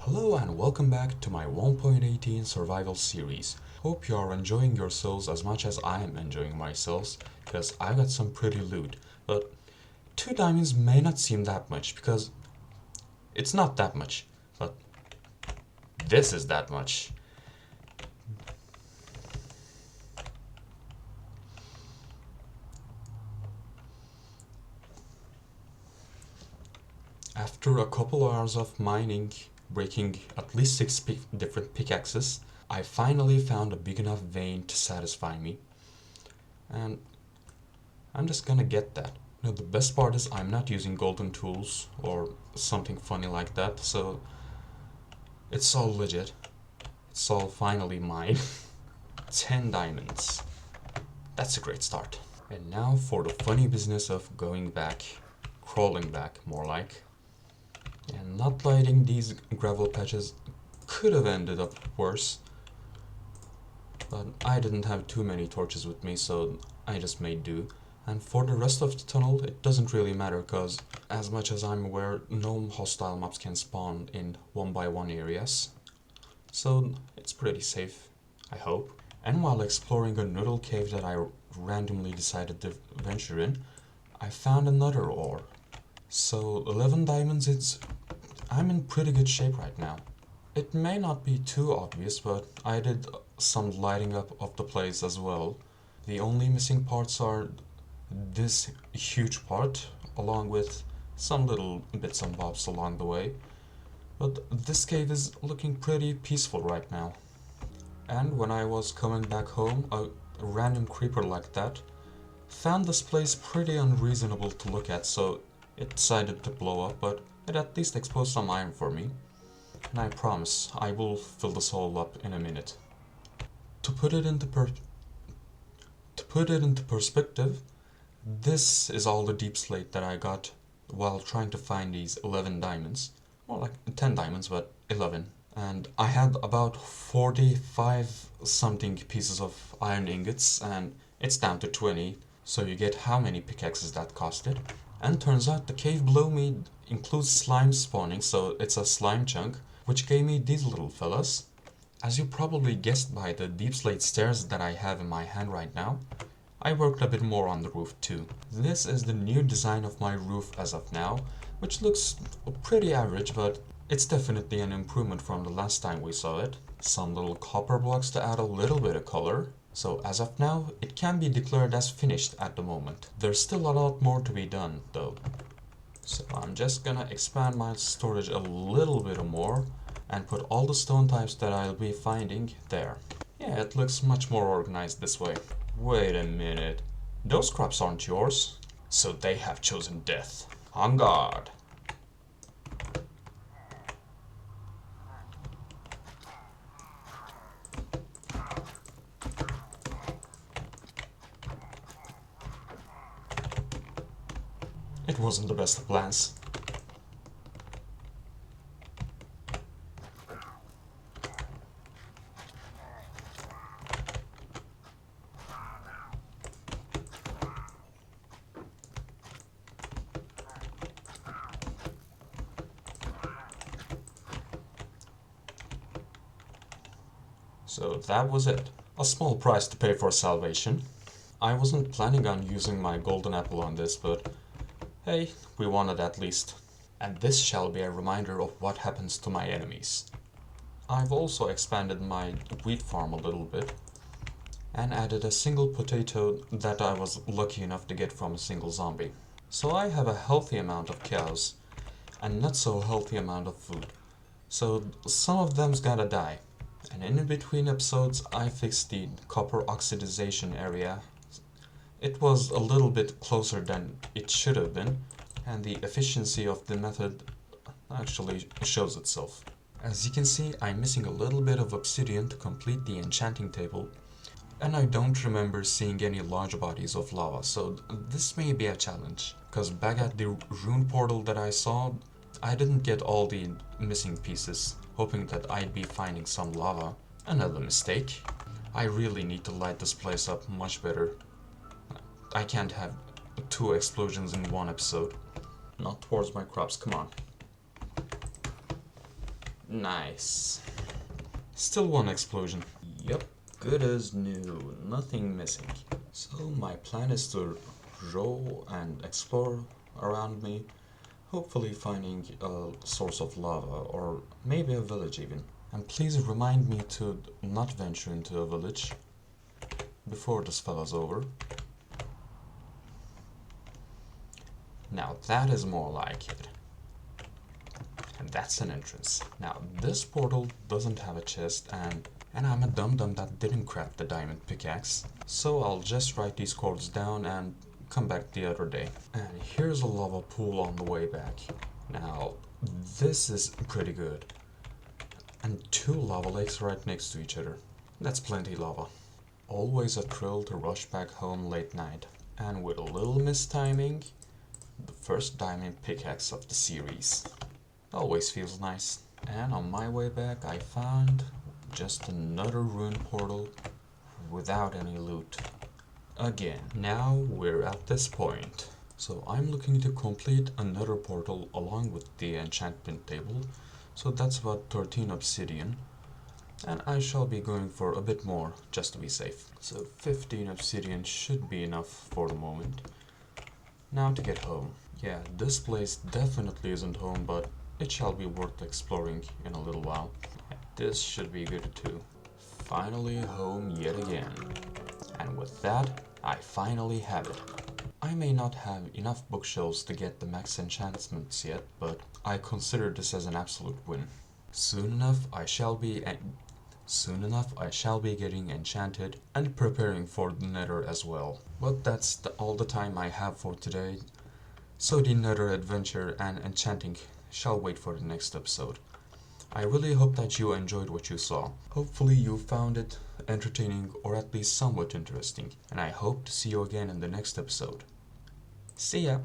Hello and welcome back to my 1.18 survival series. Hope you are enjoying yourselves as much as I am enjoying myself, because I got some pretty loot. But 2 diamonds may not seem that much, because it's not that much, but this is that much. After a couple hours of mining, breaking at least 6 different pickaxes, I finally found a big enough vein to satisfy me. And I'm just gonna get that. The best part is I'm not using golden tools or something funny like that, so it's all legit. It's all finally mine. 10 diamonds. That's a great start. And now for the funny business of going back, crawling back more like. And not lighting these gravel patches could have ended up worse. But I didn't have too many torches with me, so I just made do. And for the rest of the tunnel, it doesn't really matter, because as much as I'm aware, no hostile mobs can spawn in 1x1 areas. So it's pretty safe, I hope. And while exploring a noodle cave that I randomly decided to venture in, I found another ore. So 11 diamonds, I'm in pretty good shape right now. It may not be too obvious, but I did some lighting up of the place as well. The only missing parts are this huge part, along with some little bits and bobs along the way. But this cave is looking pretty peaceful right now. And when I was coming back home, a random creeper like that found this place pretty unreasonable to look at, so it decided to blow up, but it at least exposed some iron for me. And I promise, I will fill this hole up in a minute. To put it into perspective, this is all the deep slate that I got while trying to find these 11 diamonds. More like 10 diamonds, but 11. And I had about 45 something pieces of iron ingots, and it's down to 20, so you get how many pickaxes that costed. And turns out the cave below me includes slime spawning, so it's a slime chunk, which gave me these little fellas. As you probably guessed by the deep slate stairs that I have in my hand right now, I worked a bit more on the roof too. This is the new design of my roof as of now, which looks pretty average, but it's definitely an improvement from the last time we saw it. Some little copper blocks to add a little bit of color. So as of now, it can be declared as finished at the moment. There's still a lot more to be done though. So I'm just gonna expand my storage a little bit more and put all the stone types that I'll be finding there. Yeah, it looks much more organized this way. Wait a minute. Those crops aren't yours. So they have chosen death. On guard. It wasn't the best of plans. So that was it. A small price to pay for salvation. I wasn't planning on using my golden apple on this, but hey, we won it at least. And this shall be a reminder of what happens to my enemies. I've also expanded my wheat farm a little bit and added a single potato that I was lucky enough to get from a single zombie. So I have a healthy amount of cows and not so healthy amount of food. So some of them's gotta die. And in between episodes I fixed the copper oxidization area. It was a little bit closer than it should have been, and the efficiency of the method actually shows itself. As you can see, I'm missing a little bit of obsidian to complete the enchanting table, and I don't remember seeing any large bodies of lava, so this may be a challenge. Because back at the rune portal that I saw, I didn't get all the missing pieces, hoping that I'd be finding some lava. Another mistake. I really need to light this place up much better. I can't have 2 explosions in one episode. Not towards my crops, come on. Nice. Still one explosion. Yep, good as new, nothing missing. So my plan is to row and explore around me, hopefully finding a source of lava or maybe a village even. And please remind me to not venture into a village before this fella's over. Now that is more like it. And that's an entrance. Now this portal doesn't have a chest, and I'm a dum-dum that didn't craft the diamond pickaxe. So I'll just write these codes down and come back the other day. And here's a lava pool on the way back. Now this is pretty good. And two lava lakes right next to each other. That's plenty lava. Always a thrill to rush back home late night. And with a little mistiming, the first diamond pickaxe of the series. Always feels nice. And on my way back I found just another ruined portal without any loot. Again, now we're at this point. So I'm looking to complete another portal along with the enchantment table. So that's about 13 obsidian. And I shall be going for a bit more just to be safe. So 15 obsidian should be enough for the moment. Now to get home. Yeah, this place definitely isn't home, but it shall be worth exploring in a little while. This should be good too. Finally home yet again. And with that, I finally have it. I may not have enough bookshelves to get the max enchantments yet, but I consider this as an absolute win. Soon enough I shall be getting enchanted and preparing for the nether as well. But that's all the time I have for today. So the nether adventure and enchanting shall wait for the next episode. I really hope that you enjoyed what you saw. Hopefully you found it entertaining or at least somewhat interesting, and I hope to see you again in the next episode. See ya!